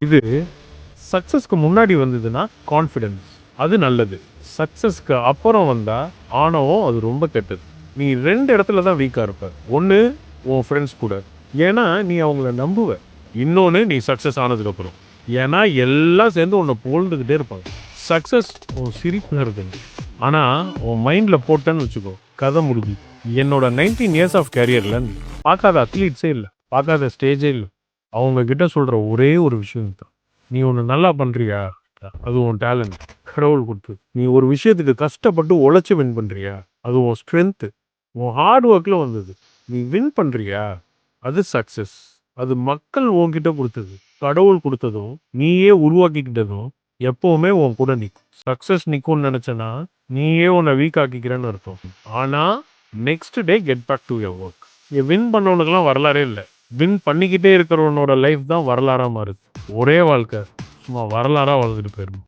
இது சக்ஸஸ்க்கு முன்னாடி வந்ததுன்னா கான்ஃபிடன்ஸ், அது நல்லது. சக்ஸஸ்க்கு அப்புறம் வந்தா ஆணவம், அது ரொம்ப கெட்டது. நீ 2 இடத்துல தான் வீக்கா இருப்ப. ஒண்ணு உன் ஃப்ரெண்ட்ஸ் கூட. ஏன்னா நீ அவங்கள நம்புவ. இன்னொன்னு நீ சக்ஸஸ் ஆனதுக்கப்புறம். ஏன்னா எல்லாம் சேர்ந்து உன்னை புகழ்ந்துக்கிட்டே இருப்பாங்க. சக்ஸஸ் உன் சிரிப்புல இருக்குங்க. ஆனா உன் மைண்ட்ல போட்டேன்னு வச்சுக்கோ, கதை முடிஞ்சு. என்னோட 19 இயர்ஸ் ஆஃப் கேரியர்ல பார்க்காத அத்லீட்ஸே இல்லை, பார்க்காத ஸ்டேஜே இல்லை. அவங்க கிட்ட சொல்ற ஒரே ஒரு விஷயம் தான், நீ ஒன்று நல்லா பண்றியா, அது உன் டேலண்ட், கடவுள் கொடுத்து. நீ ஒரு விஷயத்துக்கு கஷ்டப்பட்டு உழைச்சி வின் பண்றியா, அது உன் ஸ்ட்ரென்த்து, உன் ஹார்ட் ஒர்க்ல வந்தது. நீ வின் பண்றியா, அது சக்ஸஸ். அது மக்கள் உன்கிட்ட கொடுத்தது, கடவுள் கொடுத்ததும் நீயே உருவாக்கிக்கிட்டதும் எப்பவுமே உன் கூட நிற்கும். சக்ஸஸ் நிற்கும்னு நினைச்சனா நீயே உன்னை வீக் ஆக்கிக்கிறேன்னு அர்த்தம். ஆனா next day get back to your work. நீ வின் பண்ணவனுக்குலாம் வரலாறே இல்லை. வின் பண்ணிக்கிட்டே இருக்கிறவனோட லைஃப் தான் வரலாறா மாறுது. ஒரே வாழ்க்கை சும்மா வரலாறா வாழ்ந்துட்டு போயிடும்.